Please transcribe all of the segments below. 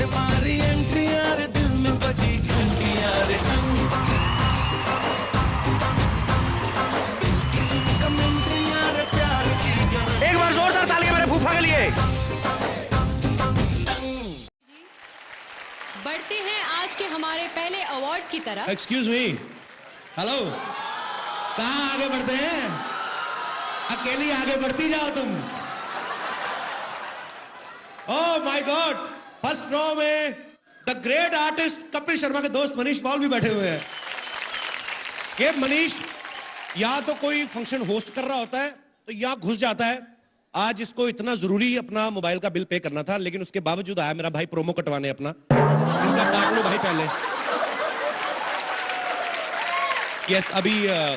तुम्हारी एंट्री यार दिल में बजी घंटी यार किसी कमेंट्री यार प्यार की एक बार जोरदार तालियां मेरे फूफा के लिए। बढ़ते हैं आज के हमारे पहले अवार्ड की तरफ। एक्सक्यूज मी, हेलो, कहाँ आगे बढ़ते हैं? अकेली आगे बढ़ती जाओ तुम। Oh my god, first row में the great artist Kapil Sharma के दोस्त मनीष पॉल भी बैठे हुए हैं। ये मनीष या तो कोई फंक्शन होस्ट कर रहा होता है तो यहाँ घुस जाता है। आज इसको इतना जरूरी अपना मोबाइल का बिल पे करना था, लेकिन उसके बावजूद आया मेरा भाई प्रोमो कटवाने अपना। इनका काट लो भाई पहले। यस, अभी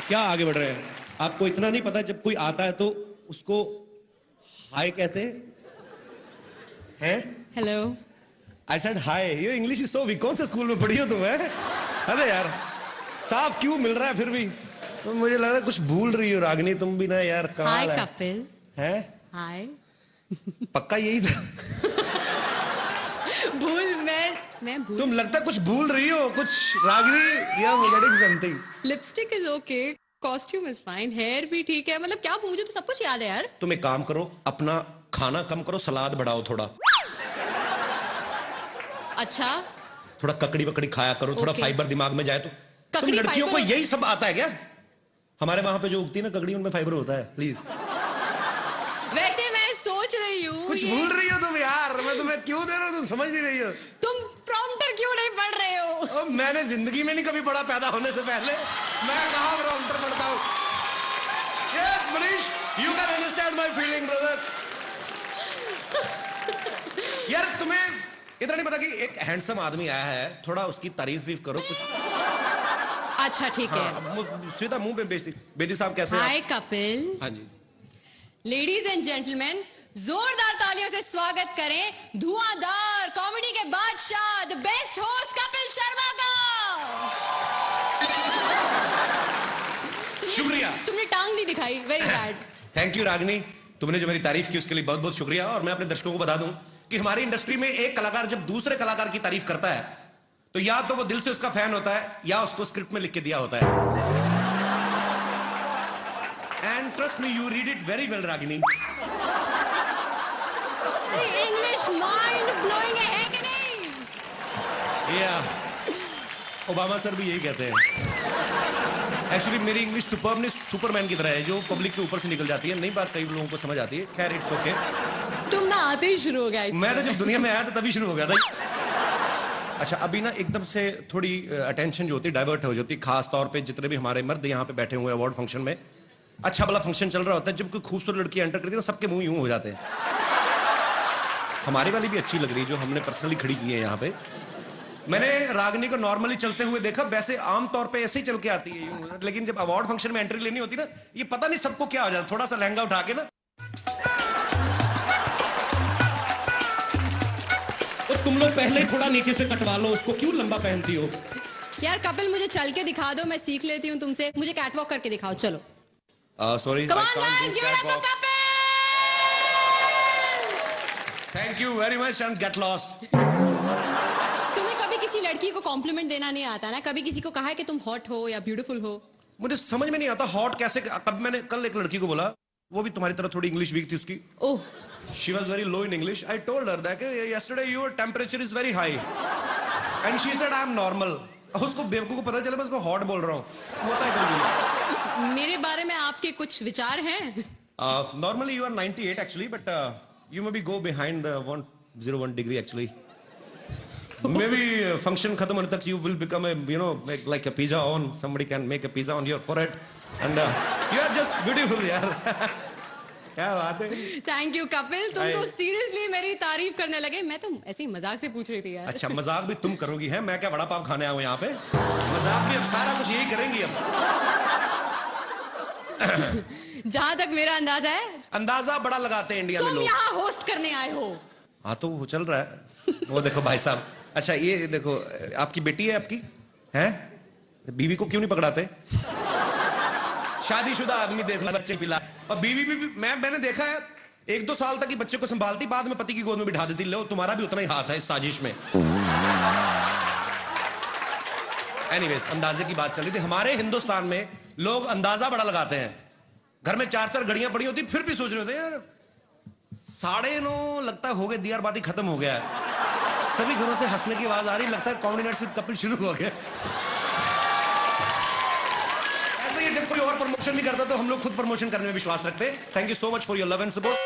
क्या आगे बढ़ रहे हैं? आपको इतना नहीं पता, जब कोई आता है तो उसको हाय कहते हैं। हेलो, आई सेड हाय। ये इंग्लिश इज सो वीक। कौन से स्कूल में पढ़ी हो तुम? है अरे यार, साफ क्यों मिल रहा है फिर भी? तो मुझे लग रहा है कुछ भूल रही हो रागिनी तुम भी ना यार। हाय कपिल। है हाय। पक्का यही था? मैं भूल। तुम लगता कुछ भूल रही हो कुछ रागिनी, या getting something. Lipstick is okay, costume is fine, hair भी ठीक है, मतलब क्या मुझे तो सब कुछ याद है यार। तुम एक काम करो, अपना खाना कम करो, सलाद बढ़ाओ थोड़ा। अच्छा, थोड़ा ककड़ी वकड़ी खाया करो, थोड़ा फाइबर दिमाग में जाए तो। तुम लड़कियों को यही सब आता है क्या? हमारे वहां पे जो उगती है ना ककड़ी, उनमें फाइबर होता है। प्लीज। वैसे मैं सोच रही हूँ कुछ भूल रही हो तुम यार। मैं तुम्हें क्यों दे रहा हूँ, तुम समझ नहीं रही हो। तुम प्रॉम्प्टर क्यों नहीं पढ़ रहे हो? मैंने जिंदगी में नहीं कभी पढ़ा पैदा होने से पहले। मैं कहाँ प्रॉम्प्टर पढ़ता हूँ। Yes Manish, you can understand my feeling brother. यार तुम्हें इतना नहीं पता कि एक हैंडसम आदमी आया है, थोड़ा उसकी तारीफ भी करो कुछ। अच्छा ठीक है। सीधा मुंह पे बेइज्जती। बेदी साहब कैसे हैं? हाय कपिल। हाँ जी। लेडीज एंड जेंटलमैन, जोरदार तालियों से स्वागत करें धुआंधार कॉमेडी के बादशाह, the best host Kapil Sharma का। शुक्रिया। तुमने टांग नहीं दिखाई, very bad. Thank you Ragini, तुमने जो मेरी तारीफ की उसके लिए बहुत बहुत शुक्रिया। और मैं अपने दर्शकों को बता दूं कि हमारी इंडस्ट्री में एक कलाकार जब दूसरे कलाकार की तारीफ करता है तो या तो वो दिल से उसका फैन होता है या उसको स्क्रिप्ट में लिख के दिया होता है। And trust me, you read it very well Ragini. English mind blowing है कि नहीं? या ओबामा सर भी यही कहते हैं। एक्चुअली मेरी इंग्लिश सुपर्बनेस सुपरमैन की तरह है, जो पब्लिक के ऊपर से निकल जाती है। नई बात कई लोगों को समझ आती है। खैर इट्स ओके। तुम ना आते ही शुरू हो गया। मैं तो जब दुनिया में आया तो तभी शुरू हो गया था। अच्छा, अभी ना एकदम से थोड़ी अटेंशन जो होती है डाइवर्ट हो जाती है, खास तौर पे जितने भी हमारे मर्द यहाँ पे बैठे हुए अवार्ड फंक्शन में। अच्छा भला फंक्शन चल रहा होता है, जब कोई खूबसूरत लड़की एंटर करती है ना, सबके मुंह यूं हो जाते हैं। हमारी वाली भी अच्छी लग रही है जो हमने पर्सनली खड़ी की है यहाँ पे। मैंने रागिनी को नॉर्मली चलते हुए देखा, वैसे आमतौर पे ऐसे ही चल के आती है यूं, लेकिन जब अवार्ड फंक्शन में एंट्री लेनी होती ना, ये पता नहीं सबको क्या हो जाता, थोड़ा सा लहंगा उठा के ना। तो तुम लोग पहले थोड़ा नीचे से कटवा लो उसको, क्यों लंबा पहनती हो? यार कपिल, मुझे चल के दिखा दो, मैं सीख लेती हूँ तुमसे। मुझे कैटवॉक करके दिखाओ, चलो। Sorry. Come on guys, give it up for Kapil! Thank you very much and get lost. तुम्हें कभी किसी लड़की को कॉम्प्लीमेंट देना नहीं आता ना? कभी किसी को कहा है कि तुम हॉट हो या ब्यूटीफुल हो? मुझे समझ में नहीं आता हॉट कैसे। कब मैंने कल एक लड़की को बोला, वो भी तुम्हारी तरह थोड़ी इंग्लिश वीक थी उसकी। ओह। She was very low in English. I told her that yesterday your temperature is very high. And she said I am normal. उसको बेवकूफ को पता चला मैं उसको हॉट बोल रहा हूँ। होता है कभी। मेरे बारे में आपके कुछ विचार हैं? Normally you are 98 actually, but you maybe go behind the 101 degree actually. Maybe function खत्म होने तक you will become a like a pizza on. Somebody can make a pizza on your forehead, and you are just beautiful यार। क्या बात है। Thank you Kapil, तुम तो seriously मेरी तारीफ करने लगे। मैं तो ऐसे ही मजाक से पूछ रही थी यार। अच्छा, मजाक भी तुम करोगी है? मैं क्या वड़ा पाव खाने आऊं यहाँ पे? मजाक भी अब सारा कुछ यही करेंगी अब। जहां तक मेरा अंदाजा है, अंदाजा बड़ा लगाते हैं इंडिया में तुम लोग। यहाँ होस्ट करने आए हो। हाँ तो वो चल रहा है। वो देखो भाई साहब। अच्छा ये देखो, आपकी बेटी है आपकी है? बीवी को क्यों नहीं पकड़ाते? शादीशुदा आदमी देख ला, बच्चे पिला। और बीवी भी मैंने देखा है 1-2 साल तक ही बच्चे को संभालती, बाद में पति की गोद में बिठा देती। लो तुम्हारा भी उतना ही हाथ है इस साजिश में। एनीवेज, अंदाजे की बात चल रही थी। हमारे हिंदुस्तान में लोग अंदाजा बड़ा लगाते हैं। घर में 4-4 घड़ियां पड़ी होती, फिर भी सोच रहे होते हैं यार 9:30 लगता है हो गए, दियार बाती खत्म हो गया है। सभी घरों से हंसने की आवाज आ रही, लगता है कॉमेडी नाइट्स विद कपिल शुरू हो गया। ऐसे ही जब कोई और प्रमोशन नहीं करता तो हम लोग खुद प्रमोशन करने में विश्वास रखते हैं। Thank you so much for your love and support.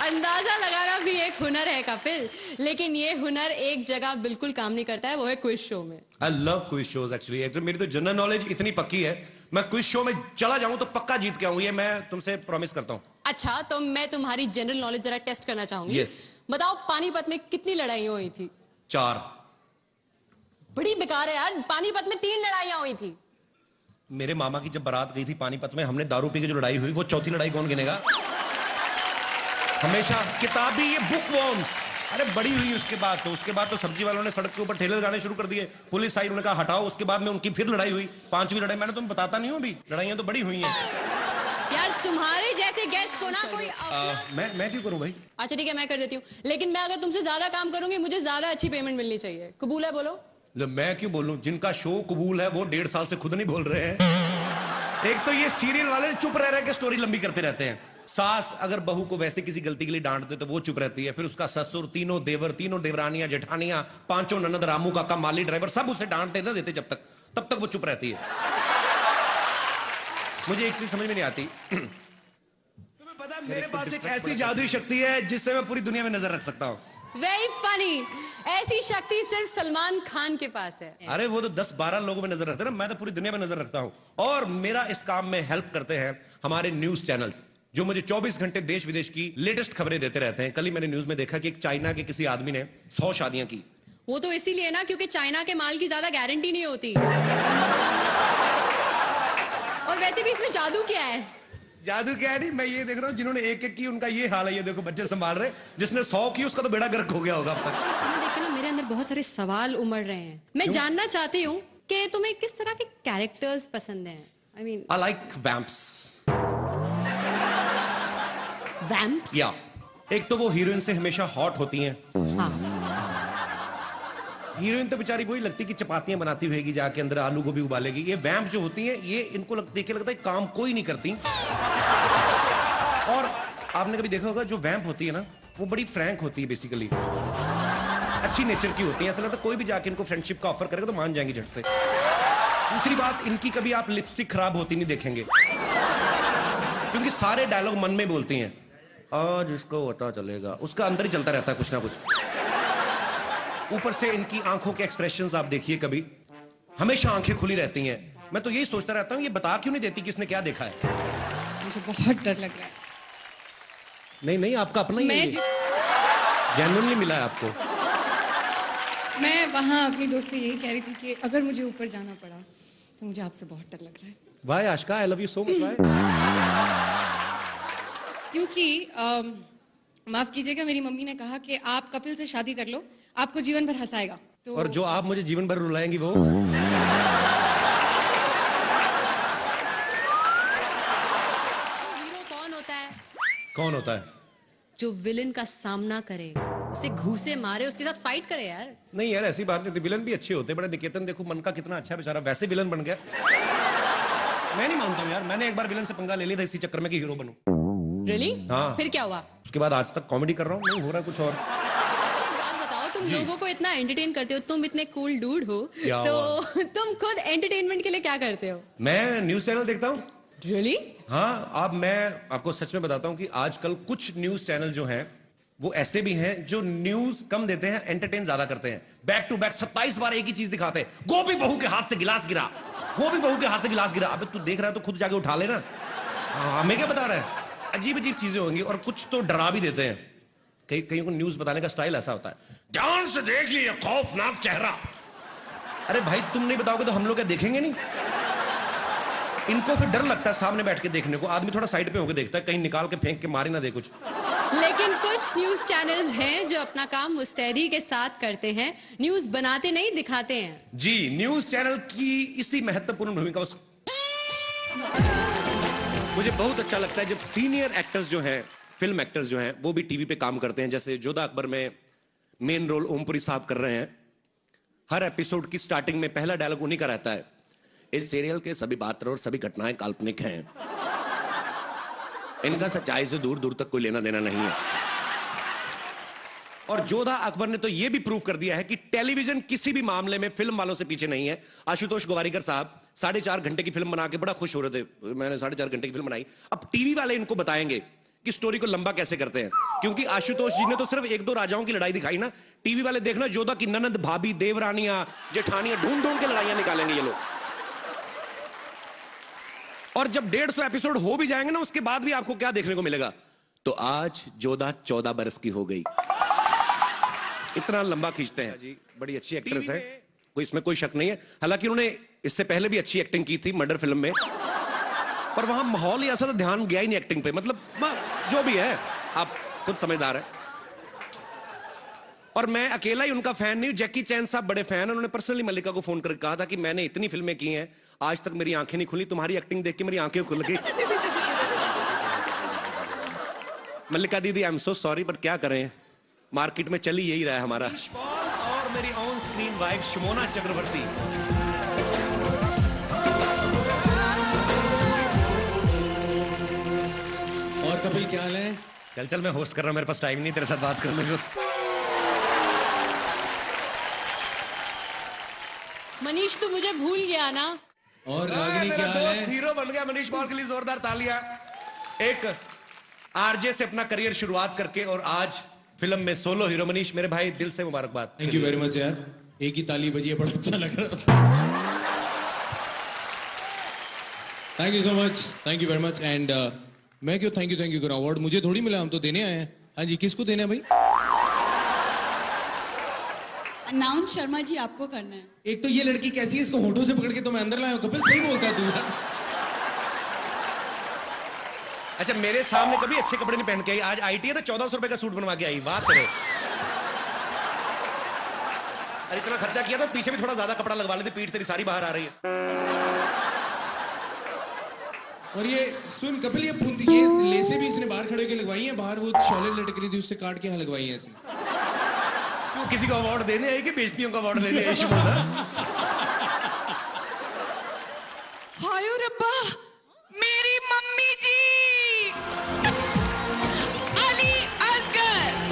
अंदाजा लगाना भी एक हुनर है कपिल, लेकिन ये हुनर एक जगह बिल्कुल काम नहीं करता है, वो है क्विज शो में। I love quiz shows actually. मेरी तो जनरल नॉलेज इतनी पक्की है, मैं क्विज शो में चला जाऊं तो पक्का जीत के आऊं, ये मैं तुमसे प्रॉमिस करता हूं। अच्छा, तो मैं तुम्हारी जनरल नॉलेज जरा टेस्ट करना चाहूंगी। Yes. बताओ पानीपत में कितनी लड़ाइयां हुई थी? 4। बड़ी बेकार है यार, पानीपत में 3 लड़ाइयां हुई थी। मेरे मामा की जब बारात गई थी पानीपत में, हमने दारू पी के जो लड़ाई हुई, वो चौथी लड़ाई कौन गिनेगा? हमेशा किताबी ये बुक वॉर्म्स। अरे बड़ी हुई उसके बाद तो सब्जी वालों ने सड़क के ऊपर ठेले लगाने शुरू कर दिए, पुलिस आई, उन्होंने कहा हटाओ। उसके बाद में उनकी फिर लड़ाई हुई, 5वीं लड़ाई। मैंने तुम्हें बताता नहीं हूं अभी, लड़ाइयां तो बड़ी हुई हैं यार। तुम्हारे जैसे गेस्ट को ना कोई मैं क्यों करूं भाई? अच्छा ठीक है, मैं कर देती हूँ, लेकिन मैं अगर तुमसे ज्यादा काम करूंगी मुझे ज्यादा अच्छी पेमेंट मिलनी चाहिए। कबूल है? बोलो। मैं क्यों बोलूं? जिनका शो कबूल है वो 1.5 साल से खुद नहीं बोल रहे हैं। एक तो ये सीरियल वाले चुप रह के स्टोरी लंबी करते रहते हैं। सास अगर बहू को वैसे किसी गलती के लिए डांट दे तो वो चुप रहती है, फिर उसका ससुर, तीनों देवर, तीनों देवरानियां, जेठानियां, 5 ननद, रामू काका, माली ड्राइवर, सब उसे डांटते न देते तब तक वो चुप रहती है। मुझे एक चीज समझ में नहीं आती। तुम्हें पता है मेरे पास एक ऐसी जादुई शक्ति है जिससे मैं पूरी दुनिया में नजर रख सकता हूं। Very funny. ऐसी शक्ति सिर्फ सलमान खान के पास है। अरे वो तो 10-12 लोगों में नजर रखते हैं ना, मैं तो पूरी दुनिया में नजर रखता हूं। और मेरा इस काम में हेल्प करते हैं हमारे न्यूज चैनल्स, जो मुझे 24 घंटे देश विदेश की लेटेस्ट खबरें देते रहते हैं। कल ही मैंने न्यूज में देखा कि एक चाइना के किसी आदमी ने 100 शादियां की। वो तो इसीलिए ना क्योंकि चाइना के माल की ज्यादा गारंटी नहीं होती। और वैसे भी इसमें जादू क्या है? जादू क्या है? नहीं, मैं ये देख रहा हूँ जिन्होंने एक की उनका ये हाल है। ये देखो बच्चे संभाल रहे, जिसने 100 की उसका तो बेड़ा गर्क हो गया होगा अब तक। तुम्हें देख के ना मेरे अंदर बहुत सारे सवाल उमड़ रहे हैं। मैं जानना चाहती हूँ कि तुम्हें किस तरह के कैरेक्टर्स पसंद हैं? I mean, I like vamps. Vamps? या एक तो वो हीरोइन से हमेशा हॉट होती हैं। हाँ। हीरोइन तो बेचारी वही लगती कि चपातियां बनाती हुएगी, जाके अंदर आलू गोभी उबालेगी। ये वैम्प जो होती हैं, ये इनको देख के लगता है काम कोई नहीं करती। और आपने कभी देखा होगा जो वैम्प होती है ना, वो बड़ी फ्रैंक होती है, बेसिकली अच्छी नेचर की होती है। ऐसा लगता है कोई भी जाके इनको फ्रेंडशिप का ऑफर करेगा तो मान जाएंगे झट से। दूसरी बात, इनकी कभी आप लिपस्टिक खराब होती नहीं देखेंगे, क्योंकि सारे डायलॉग मन में बोलती हैं। आज इसको पता चलेगा, उसका अंदर ही चलता रहता है कुछ ना कुछ। ऊपर से इनकी आंखों के एक्सप्रेशंस आप देखिए, कभी हमेशा आंखें खुली रहती हैं। मैं तो यही सोचता रहता हूं ये बता क्यों नहीं देती किसने क्या देखा है। मुझे बहुत डर लग रहा है। नहीं, आपका अपना ही है, जेन्युइनली मिला है आपको। मैं वहां अपनी दोस्त से यही कह रही थी कि अगर मुझे ऊपर जाना पड़ा तो मुझे आपसे बहुत डर लग रहा है। Why Ashika, I love you so much. Why? क्योंकि माफ कीजिएगा, मेरी मम्मी ने कहा कि आप कपिल से शादी कर लो, आपको जीवन भर हंसाएगा। तो और जो आप मुझे जीवन भर रुलाएंगी वो? हीरो कौन होता है? कौन होता है? जो विलन का सामना करे, उसे घूसे मारे, उसके साथ फाइट करे यार। नहीं यार, ऐसी बात नहीं। विलन भी अच्छे होते हैं। बड़ा निकेतन देखो, मन का कितना अच्छा बेचारा, वैसे विलन बन गया। मैं नहीं मानता हूँ यार, मैंने एक बार विलन से पंगा ले लिया था इसी चक्कर में कि हीरो बनूं। रियली? हाँ। फिर क्या हुआ? उसके बाद आज तक कॉमेडी कर रहा हूँ, नहीं हो रहा कुछ और। एक बात बताओ, तुम लोगों को इतना एंटरटेन करते हो, तुम इतने कूल डूड हो, तो तुम खुद एंटरटेनमेंट के लिए क्या करते हो? मैं न्यूज चैनल देखता हूँ। रियली? हाँ, अब मैं आपको सच में बताता हूँ कि आजकल कुछ न्यूज चैनल जो हैं वो ऐसे भी हैं जो न्यूज कम देते हैं, एंटरटेन ज्यादा करते हैं। बैक टू बैक 27 बार एक ही चीज दिखाते हैं। गोभी बहू के हाथ से गिलास गिरा, गोभी बहू के हाथ से गिलास गिरा। अबे तू देख रहा है तो खुद जाके उठा लेना। हमें क्या बता रहा है? अजीब अजीब चीजें होंगी और कुछ तो डरा भी देते हैं। कहीं को न्यूज बताने का स्टाइल ऐसा होता है, ध्यान से देखिए खौफनाक चेहरा। अरे भाई, तुम नहीं बताओगे तो हम लोग क्या देखेंगे नहीं? इनको फिर डर लगता है सामने बैठ के देखने को। आदमी थोड़ा साइड पे होकर देखता है, कहीं निकाल के फेंक के मारे ना दे कुछ। लेकिन कुछ न्यूज चैनल्स हैं जो अपना काम मुस्तैदी के साथ करते हैं, न्यूज बनाते नहीं दिखाते हैं। जी, न्यूज चैनल की इसी महत्वपूर्ण भूमिका मुझे बहुत अच्छा लगता है जब सीनियर एक्टर्स जो हैं, फिल्म एक्टर्स जो हैं, वो भी टीवी पे काम करते हैं। जैसे जोधा अकबर में मेन रोल ओमपुरी साहब कर रहे हैं। हर एपिसोड की स्टार्टिंग में पहला डायलॉग उन्हीं का रहता है, इस सीरियल के सभी पात्र और सभी घटनाएं काल्पनिक हैं, इनका सच्चाई से दूर दूर तक कोई लेना देना नहीं है। और जोधा अकबर ने तो यह भी प्रूव कर दिया है कि टेलीविजन किसी भी मामले में फिल्म वालों से पीछे नहीं है। आशुतोष गोवारिकर साहब 4.5 घंटे की फिल्म बना के बड़ा खुश हो रहे थे, मैंने 4.5 घंटे की फिल्म बनाई। अब टीवी वाले इनको बताएंगे कि स्टोरी को लंबा कैसे करते हैं, क्योंकि आशुतोष जी ने तो सिर्फ 1-2 राजाओं की लड़ाई दिखाई ना। टीवी वाले देखना जोधा की ननद, भाभी, देवरानियां, जेठानियां ढूंढ ढूंढ के लड़ाइयां निकालेंगे ये लोग। और जब 150 एपिसोड हो भी जाएंगे ना, उसके बाद भी आपको क्या देखने को मिलेगा, तो आज जोधा 14 बरस की हो गई। इतना लंबा खींचते हैं जी। बड़ी अच्छी एक्ट्रेस है, कोई इसमें कोई शक नहीं है। हालांकि उन्होंने इससे पहले भी अच्छी एक्टिंग की थी मर्डर फिल्म में, पर वहां माहौल ही ऐसा ध्यान गया ही नहीं एक्टिंग पे। मतलब जो भी है, आप खुद समझदार है। और मैं अकेला ही उनका फैन नहीं हूं, जैकी चैन साहब बड़े फैन हैं। उन्होंने पर्सनली मल्लिका को फोन करके कहा था कि मैंने इतनी फिल्में की हैं, आज तक मेरी आंखें नहीं खुली, तुम्हारी एक्टिंग देख के मेरी आंखें खुल गई। मल्लिका दीदी, I am so sorry, but क्या करें, मार्केट में चली यही रहा है हमारा। और मेरी ऑन स्क्रीन वाइफ शमोना चक्रवर्ती। और कपिल क्या हाल है? चल चल, मैं होस्ट कर रहा हूं, मेरे पास टाइम नहीं तेरे साथ बात करने को। मनीष तू मुझे भूल गया ना। और रागिनी क्या हाल है? हीरो बन गया मनीष पॉल के लिए जोरदार तालियां। एक आरजे से अपना करियर शुरुआत करके और आज फिल्म में सोलो हीरो। मनीष मेरे भाई, दिल से मुबारकबाद। थैंक यू वेरी मच यार, एक ही ताली बजी है, बड़ा अच्छा लग रहा। Thank you so much, thank you very much. And मैं क्यों थैंक यू करूं, अवार्ड मुझे थोड़ी मिला, हम तो देने आए हैं। हाँ जी, किसको देना है भाई? अनाउंस शर्मा जी आपको करना है। एक तो ये लड़की कैसी है, इसको होठों से पकड़ के तो मैं अंदर लाया हूं। कपिल सही बोलता है तू यार। अच्छा, मेरे सामने कभी अच्छे कपड़े नहीं पहन के आई, आज आईटी है तो 1400 रुपए का सूट बनवा के आई। बात करे, अरे इतना खर्चा किया तो पीछे भी थोड़ा ज्यादा कपड़ा लगवा लेते, पीठ तेरी सारी बाहर आ रही है। और ये सुन कपिल, ये लेसे भी इसने बाहर खड़े होकर लगवाई हैं, बाहर वो शॉले लटक रही थी उससे काट के यहाँ लगवाई हैं इसने। तू किसी को अवार्ड देने आई कि बेइज्जतियों का अवार्ड लेने आई? शमोना, हाय रब्बा, मेरी मम्मी जी अली असगर।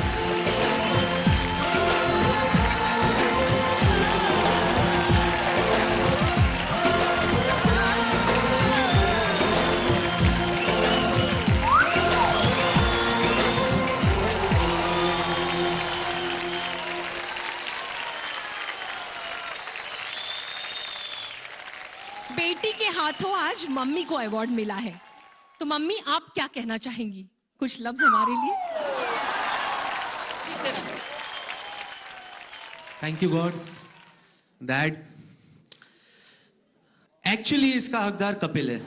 बेटी के हाथों आज मम्मी को अवार्ड मिला है, तो मम्मी आप क्या कहना चाहेंगी? कुछ लफ्ज हमारे लिए। Thank you God that actually इसका हकदार कपिल है।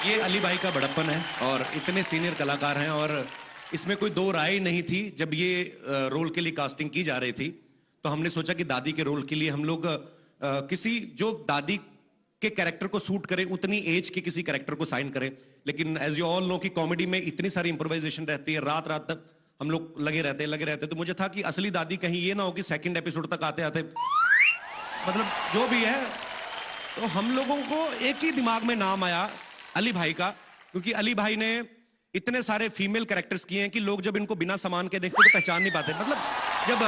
ये अली भाई का बड़प्पन है और इतने सीनियर कलाकार हैं और इसमें कोई दो राय नहीं थी। जब ये रोल के लिए कास्टिंग की जा रही थी तो हमने सोचा कि दादी के रोल के लिए हम लोग किसी जो दादी के कैरेक्टर को सूट करे, उतनी एज के किसी कैरेक्टर को साइन करें। लेकिन एज यू ऑल नो कि कॉमेडी में इतनी सारी इंप्रोवाइजेशन रहती है, रात रात तक हम लोग लगे रहते। तो मुझे था कि असली दादी कहीं ये ना हो कि सेकंड एपिसोड तक आते आते मतलब जो भी है। तो हम लोगों को एक ही दिमाग में नाम आया अली भाई का, क्योंकि अली भाई ने इतने सारे फीमेल कैरेक्टर्स किए हैं कि लोग जब इनको बिना सामान के देखते तो पहचान नहीं पाते। मतलब जब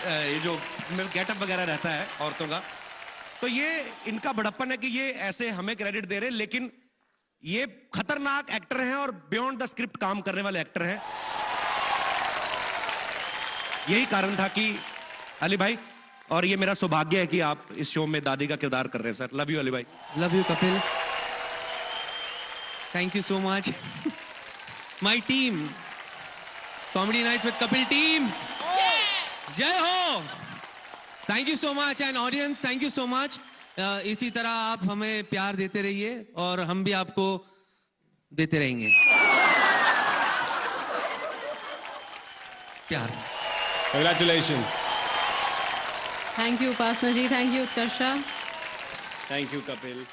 ये जो गेटअप वगैरह रहता है औरतों का, तो ये इनका बड़प्पन है कि ये ऐसे हमें क्रेडिट दे रहे हैं, लेकिन ये खतरनाक एक्टर हैं और बियॉन्ड द स्क्रिप्ट काम करने वाले एक्टर हैं। यही कारण था कि अली भाई, और ये मेरा सौभाग्य है कि आप इस शो में दादी का किरदार कर रहे हैं सर। लव यू अली भाई। Love you Kapil, thank you so much. My team, comedy nights with Kapil team, जय हो। Thank you so much and audience, thank you so much. इसी तरह आप हमें प्यार देते रहिए और हम भी आपको देते रहेंगे प्यार। Congratulations. Thank you Upasana ji, thank you Utkarsha. Thank you Kapil.